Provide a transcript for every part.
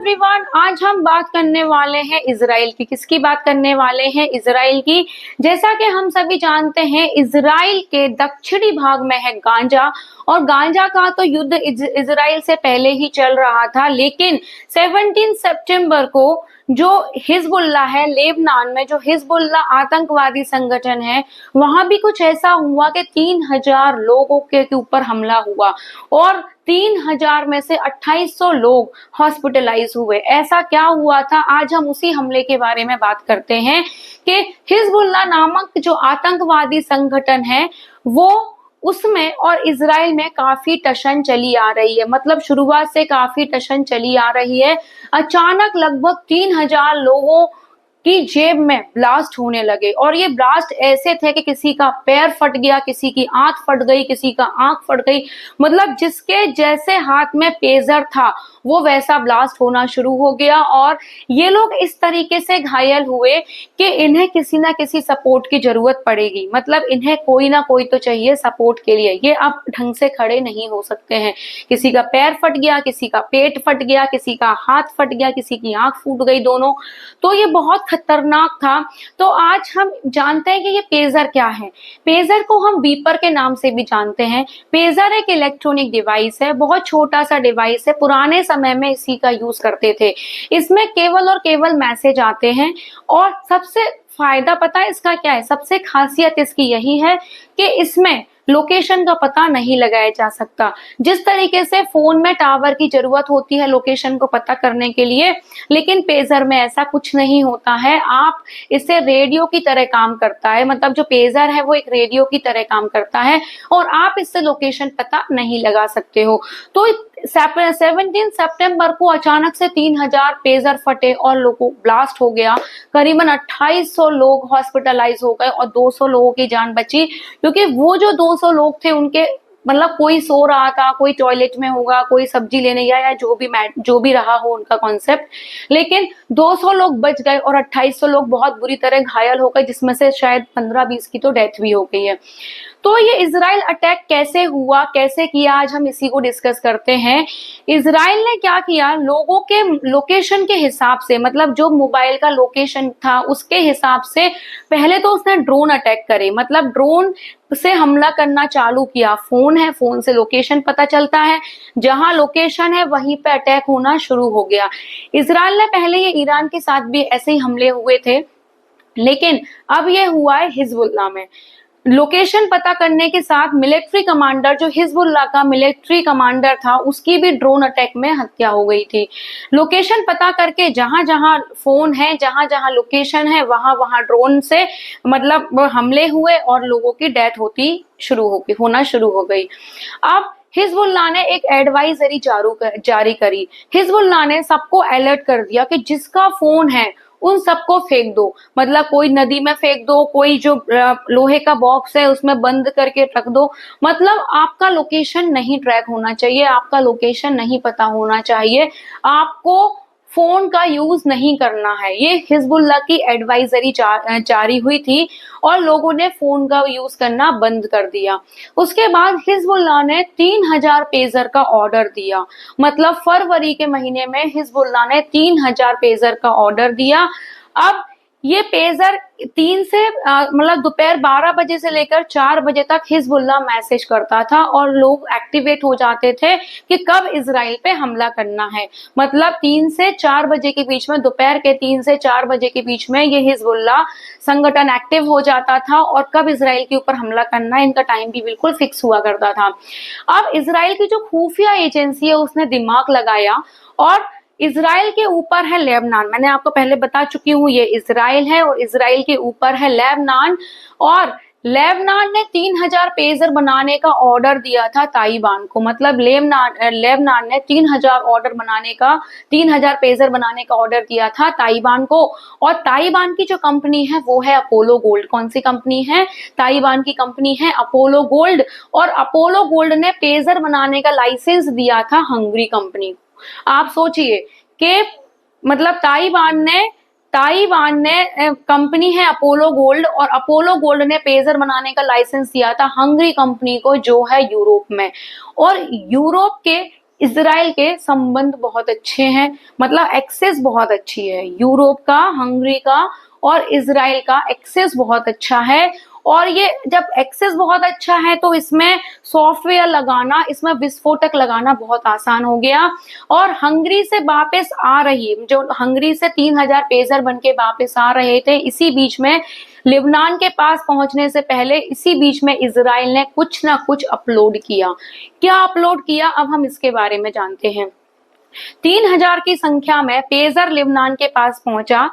Everyone, आज हम बात करने वाले हैं इजराइल की। किसकी बात करने वाले हैं? इजराइल की। जैसा कि हम सभी जानते हैं, इजराइल के दक्षिणी भाग में है गांजा, और गांजा का तो युद्ध इजराइल से पहले ही चल रहा था। लेकिन 17 सितंबर को जो हिजबुल्लाह है, लेबनान में जो हिजबुल्लाह आतंकवादी संगठन है, वहां भी कुछ ऐसा हुआ कि 3000 लोगों के ऊपर हमला हुआ और 3000 में से 2800 लोग हॉस्पिटलाइज हुए। ऐसा क्या हुआ था? आज हम उसी हमले के बारे में बात करते हैं कि हिजबुल्लाह नामक जो आतंकवादी संगठन है, वो उसमें और इजराइल में काफी टशन चली आ रही है। मतलब शुरुआत से काफी टशन चली आ रही है। अचानक लगभग 3000 लोगों की जेब में ब्लास्ट होने लगे, और ये ब्लास्ट ऐसे थे कि किसी का पैर फट गया, किसी की आंख फट गई, किसी का आंख फट गई। मतलब जिसके जैसे हाथ में पेजर था वो वैसा ब्लास्ट होना शुरू हो गया, और ये लोग इस तरीके से घायल हुए कि इन्हें किसी ना किसी सपोर्ट की जरूरत पड़ेगी। मतलब इन्हें कोई ना कोई तो चाहिए सपोर्ट के लिए। ये अब ढंग से खड़े नहीं हो सकते हैं। किसी का पैर फट गया, किसी का पेट फट गया, किसी का हाथ फट गया, किसी की आंख फूट गई, दोनों। तो ये बहुत खतरनाक था। तो आज हम जानते हैं कि ये पेजर क्या है। पेजर को हम बीपर के नाम से भी जानते हैं। पेजर एक इलेक्ट्रॉनिक डिवाइस है, बहुत छोटा सा डिवाइस है। पुराने समय में इसी का यूज करते थे। इसमें केवल और केवल मैसेज आते हैं, और सबसे फायदा पता है इसका क्या है? सबसे खासियत इसकी यही है कि इसमें लोकेशन का पता नहीं लगाया जा सकता। जिस तरीके से फोन में टावर की जरूरत होती है लोकेशन को पता करने के लिए, लेकिन पेजर में ऐसा कुछ नहीं होता है। आप इससे रेडियो की तरह काम करता है। मतलब जो पेजर है वो एक रेडियो की तरह काम करता है, और आप इससे लोकेशन पता नहीं लगा सकते हो। तो 17 सितंबर को अचानक से 3000 पेजर फटे और लोगों ब्लास्ट हो गया। करीबन 2800 लोग हॉस्पिटलाइज हो गए और 200 लोगों की जान बची, क्योंकि वो जो 200 लोग थे उनके मतलब कोई सो रहा था, कोई टॉयलेट में होगा, कोई सब्जी लेने गया, या जो भी रहा हो उनका कॉन्सेप्ट। लेकिन 200 लोग बच गए और 2800 लोग बहुत बुरी तरह घायल हो गए, जिसमें से शायद 15-20 की तो डेथ भी हो गई है। तो ये इजराइल अटैक कैसे हुआ, कैसे किया, आज हम इसी को डिस्कस करते हैं। इजराइल ने क्या किया, लोगों के लोकेशन के हिसाब से, मतलब जो मोबाइल का लोकेशन था उसके हिसाब से पहले तो उसने ड्रोन अटैक करे। मतलब ड्रोन से हमला करना चालू किया। फोन है, फोन से लोकेशन पता चलता है, जहां लोकेशन है वहीं पे अटैक होना शुरू हो गया। इजराइल ने पहले ये ईरान के साथ भी ऐसे ही हमले हुए थे, लेकिन अब ये हुआ है हिजबुल्लाह में। लोकेशन पता करने के साथ मिलिट्री कमांडर, जो हिजबुल्लाह का मिलिट्री कमांडर था, उसकी भी ड्रोन अटैक में हत्या हो गई थी। लोकेशन पता करके जहां जहां फोन है, जहां जहां लोकेशन है, वहां वहां ड्रोन से मतलब हमले हुए और लोगों की डेथ होना शुरू हो गई। अब हिजबुल्लाह ने एक एडवाइजरी जारी करी। हिजबुल्लाह ने सबको अलर्ट कर दिया कि जिसका फोन है उन सबको फेंक दो। मतलब कोई नदी में फेंक दो, कोई जो लोहे का बॉक्स है उसमें बंद करके रख दो। मतलब आपका लोकेशन नहीं ट्रैक होना चाहिए, आपका लोकेशन नहीं पता होना चाहिए, आपको फोन का यूज नहीं करना है। ये हिजबुल्लाह की एडवाइजरी जारी हुई थी, और लोगों ने फोन का यूज करना बंद कर दिया। उसके बाद हिजबुल्लाह ने 3000 पेजर का ऑर्डर दिया। मतलब फरवरी के महीने में हिजबुल्लाह ने 3000 पेजर का ऑर्डर दिया। अब ये पेजर 3 से मतलब दोपहर 12 बजे से लेकर 4 बजे तक हिजबुल्लाह मैसेज करता था, और लोग एक्टिवेट हो जाते थे कि कब इजराइल पे हमला करना है। मतलब 3 से 4 बजे के बीच में, दोपहर के 3 से 4 बजे के बीच में ये हिजबुल्लाह संगठन एक्टिव हो जाता था, और कब इजराइल के ऊपर हमला करना है इनका टाइम भी बिल्कुल फिक्स हुआ करता था। अब इजराइल की जो खुफिया एजेंसी है उसने दिमाग लगाया, और इजराइल के ऊपर है लेबनान। मैंने आपको पहले बता चुकी हूँ, ये इजराइल है और इजराइल के ऊपर है लेबनान। और लेबनान ने 3000 पेजर बनाने का ऑर्डर दिया था ताइवान को। मतलब लेबनान ने 3000 पेजर बनाने का ऑर्डर दिया था ताइवान को। और ताइवान की जो कंपनी है वो है अपोलो गोल्ड। कौन सी कंपनी है? ताइवान की कंपनी है अपोलो गोल्ड। और अपोलो गोल्ड ने पेजर बनाने का लाइसेंस दिया था हंगरी कंपनी। आप सोचिए कि मतलब ताइवान ने कंपनी है अपोलो गोल्ड, और अपोलो गोल्ड ने पेजर बनाने का लाइसेंस दिया था हंगरी कंपनी को, जो है यूरोप में। और यूरोप के इजराइल के संबंध बहुत अच्छे हैं, मतलब एक्सेस बहुत अच्छी है। यूरोप का, हंगरी का और इजराइल का एक्सेस बहुत अच्छा है। और ये जब एक्सेस बहुत अच्छा है तो इसमें सॉफ्टवेयर लगाना, इसमें विस्फोटक लगाना बहुत आसान हो गया। और हंगरी से वापस आ रही, जो हंगरी से 3000 पेजर बन के वापस आ रहे थे, इसी बीच में लेबनान के पास पहुंचने से पहले इसी बीच में इजराइल ने कुछ ना कुछ अपलोड किया। क्या अपलोड किया, अब हम इसके बारे में जानते हैं। 3000 की संख्या में पेजर लेबनान के पास पहुंचा।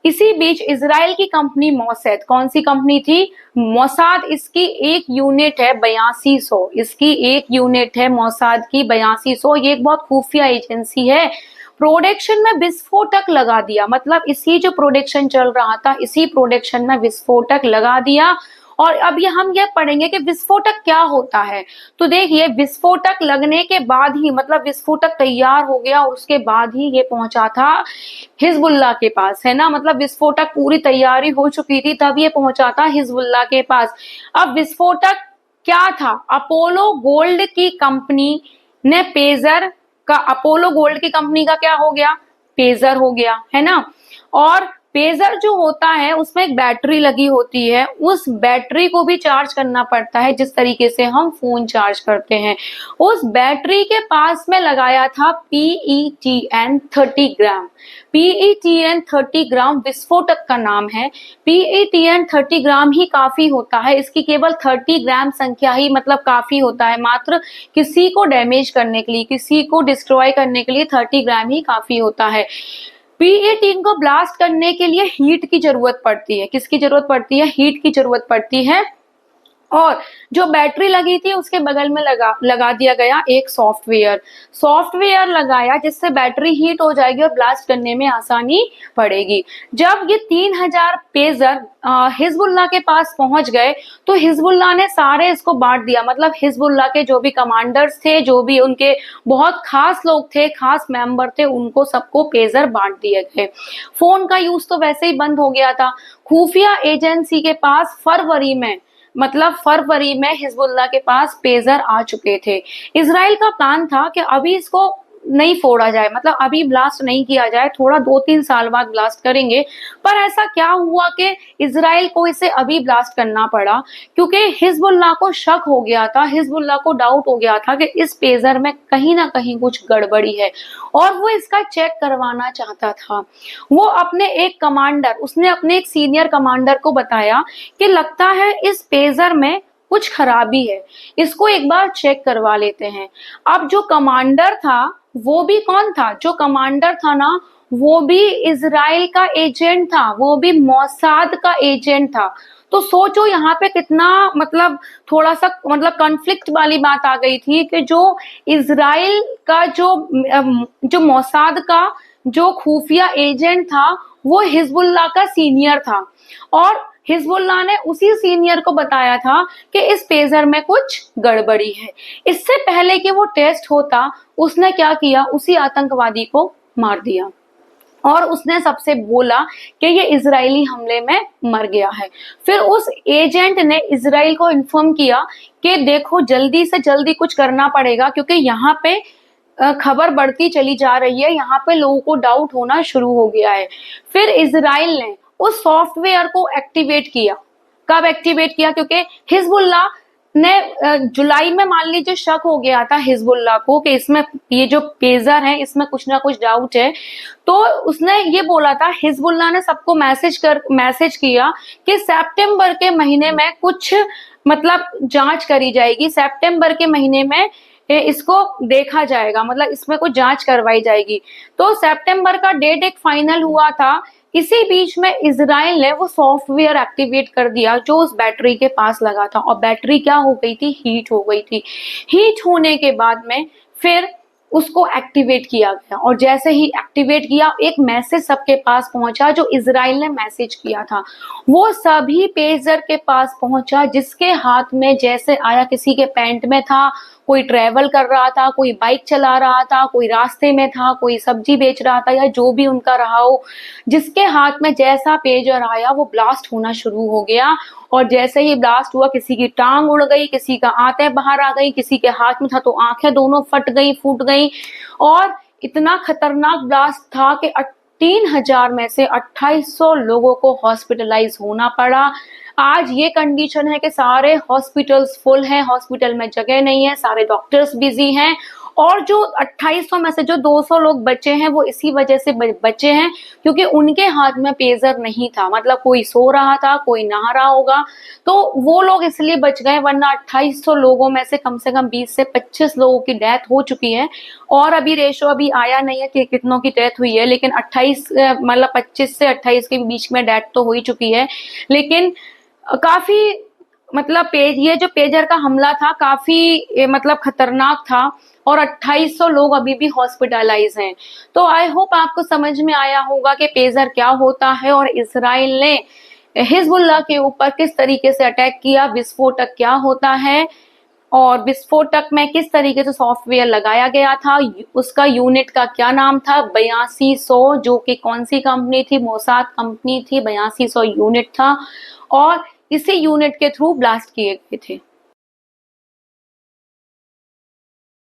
इसी बीच इजराइल की कंपनी मोसाद, कौन सी कंपनी थी, मोसाद, इसकी एक यूनिट है 8200, इसकी एक यूनिट है मोसाद की 8200। ये एक बहुत खुफिया एजेंसी है। प्रोडक्शन में विस्फोटक लगा दिया, मतलब इसी जो प्रोडक्शन चल रहा था इसी प्रोडक्शन में विस्फोटक लगा दिया। और अब ये हम ये पढ़ेंगे कि विस्फोटक क्या होता है। तो देखिए, विस्फोटक लगने के बाद ही, मतलब विस्फोटक तैयार हो गया और उसके बाद ही ये पहुंचा था हिजबुल्लाह के पास, है ना। मतलब विस्फोटक पूरी तैयारी हो चुकी थी तब ये पहुंचा था हिजबुल्लाह के पास। अब विस्फोटक क्या था, अपोलो गोल्ड की कंपनी ने पेजर का, अपोलो गोल्ड की कंपनी का क्या हो गया, पेजर हो गया, है ना। और पेजर जो होता है उसमें एक बैटरी लगी होती है, उस बैटरी को भी चार्ज करना पड़ता है जिस तरीके से हम फोन चार्ज करते हैं। उस बैटरी के पास में लगाया था PETN 30 ग्राम। PETN 30 ग्राम विस्फोटक का नाम है। PETN 30 ग्राम ही काफी होता है, इसकी केवल 30 ग्राम संख्या ही मतलब काफी होता है, मात्र किसी को डैमेज करने के लिए, किसी को डिस्ट्रॉय करने के लिए 30 ग्राम ही काफी होता है। P18 को ब्लास्ट करने के लिए हीट की जरूरत पड़ती है, किसकी जरूरत पड़ती है, हीट की जरूरत पड़ती है। और जो बैटरी लगी थी उसके बगल में लगा दिया गया एक सॉफ्टवेयर लगाया जिससे बैटरी हीट हो जाएगी और ब्लास्ट करने में आसानी पड़ेगी। जब ये 3000 पेजर हिजबुल्लाह के पास पहुंच गए तो हिजबुल्लाह ने सारे इसको बांट दिया, मतलब हिजबुल्लाह के जो भी कमांडर्स थे, जो भी उनके बहुत खास लोग थे, खास मेंबर थे, उनको सबको पेजर बांट दिए गए। फोन का यूज तो वैसे ही बंद हो गया था। खुफिया एजेंसी के पास फरवरी में हिजबुल्लाह के पास पेजर आ चुके थे। इजराइल का प्लान था कि अभी इसको नहीं फोड़ा जाए, मतलब अभी ब्लास्ट नहीं किया जाए, थोड़ा 2-3 साल बाद ब्लास्ट करेंगे। पर ऐसा क्या हुआ कि इजराइल को इसे अभी ब्लास्ट करना पड़ा, क्योंकि हिजबुल्लाह को शक हो गया था, हिजबुल्लाह को डाउट हो गया था कि इस पेजर में कहीं ना कहीं कुछ गड़बड़ी है और वो इसका चेक करवाना चाहता था। वो उसने अपने एक सीनियर कमांडर को बताया कि लगता है इस पेजर में कुछ खराबी है, इसको एक बार चेक करवा लेते हैं। अब जो कमांडर था वो भी कौन था, जो कमांडर था ना वो भी इजराइल का एजेंट था, वो भी मोसाद का एजेंट था। तो सोचो यहाँ पे कितना मतलब थोड़ा सा मतलब कॉन्फ्लिक्ट वाली बात आ गई थी कि जो इजराइल का जो मोसाद का जो खुफिया एजेंट था वो हिजबुल्लाह का सीनियर था और हिजबुल्लाह ने उसी सीनियर को बताया था कि इस पेजर में कुछ गड़बड़ी है। इससे पहले कि वो टेस्ट होता उसने क्या किया, उसी आतंकवादी को मार दिया और उसने सबसे बोला कि ये इजरायली हमले में मर गया है। फिर उस एजेंट ने इजराइल को इन्फॉर्म किया कि देखो जल्दी से जल्दी कुछ करना पड़ेगा क्योंकि यहाँ पे खबर बढ़ती चली जा रही है, यहाँ पे लोगों को डाउट होना शुरू हो गया है। फिर इजराइल ने उस सॉफ्टवेयर को एक्टिवेट किया। कब एक्टिवेट किया, क्योंकि हिजबुल्लाह ने जुलाई में मान लीजिए शक हो गया था हिजबुल्लाह को कि इसमें ये जो पेजर है इसमें कुछ ना कुछ डाउट है, तो उसने ये बोला था, हिजबुल्लाह ने सबको मैसेज किया कि सितंबर के महीने में कुछ मतलब जांच करी जाएगी, सितंबर के महीने में इसको देखा जाएगा, मतलब इसमें कुछ जांच करवाई जाएगी। तो सितंबर का डेट एक फाइनल हुआ था। इसी बीच में इजराइल ने वो सॉफ्टवेयर एक्टिवेट कर दिया जो उस बैटरी के पास लगा था और बैटरी क्या हो गई थी, हीट हो गई थी। हीट होने के बाद में फिर उसको एक्टिवेट किया गया और जैसे ही एक्टिवेट किया एक मैसेज सबके पास पहुंचा जो इजराइल ने मैसेज किया था, वो सभी पेजर के पास पहुंचा जिसके हाथ में जैसे आया, किसी के पैंट में था, कोई ट्रेवल कर रहा था, कोई बाइक चला रहा था, कोई रास्ते में था, कोई सब्जी बेच रहा था या जो भी उनका रहा हो, जिसके हाथ में जैसा पेजर आया वो ब्लास्ट होना शुरू हो गया। और जैसे ही ब्लास्ट हुआ, किसी की टांग उड़ गई, किसी का आंतें बाहर आ गई, किसी के हाथ में था तो आंखें दोनों फट गई, फूट गई। और इतना खतरनाक ब्लास्ट था कि 3000 में से 2800 लोगों को हॉस्पिटलाइज होना पड़ा। आज ये कंडीशन है कि सारे हॉस्पिटल्स फुल हैं, हॉस्पिटल में जगह नहीं है, सारे डॉक्टर्स बिजी हैं। और जो 2800 में से जो 200 लोग बचे हैं वो इसी वजह से बचे हैं क्योंकि उनके हाथ में पेजर नहीं था, मतलब कोई सो रहा था, कोई नहा रहा होगा, तो वो लोग इसलिए बच गए, वरना 2800 लोगों में से कम 20 से 25 लोगों की डेथ हो चुकी है। और अभी रेशो अभी आया नहीं है कि कितनों की डेथ हुई है, लेकिन 28 मतलब 25 से 28 के बीच में डेथ तो हो ही चुकी है। लेकिन काफी मतलब ये जो पेजर का हमला था काफी मतलब खतरनाक था और 2800 लोग अभी भी हॉस्पिटलाइज हैं। तो आई होप आपको समझ में आया होगा कि पेजर क्या होता है और इसराइल ने हिजबुल्लाह के ऊपर किस तरीके से अटैक किया, विस्फोटक क्या होता है और विस्फोटक में किस तरीके से सॉफ्टवेयर लगाया गया था, उसका यूनिट का क्या नाम था, 8200, जो कि कौन सी कंपनी थी, मोसाद कंपनी थी, 8200 यूनिट था और इसी यूनिट के थ्रू ब्लास्ट किए गए थे।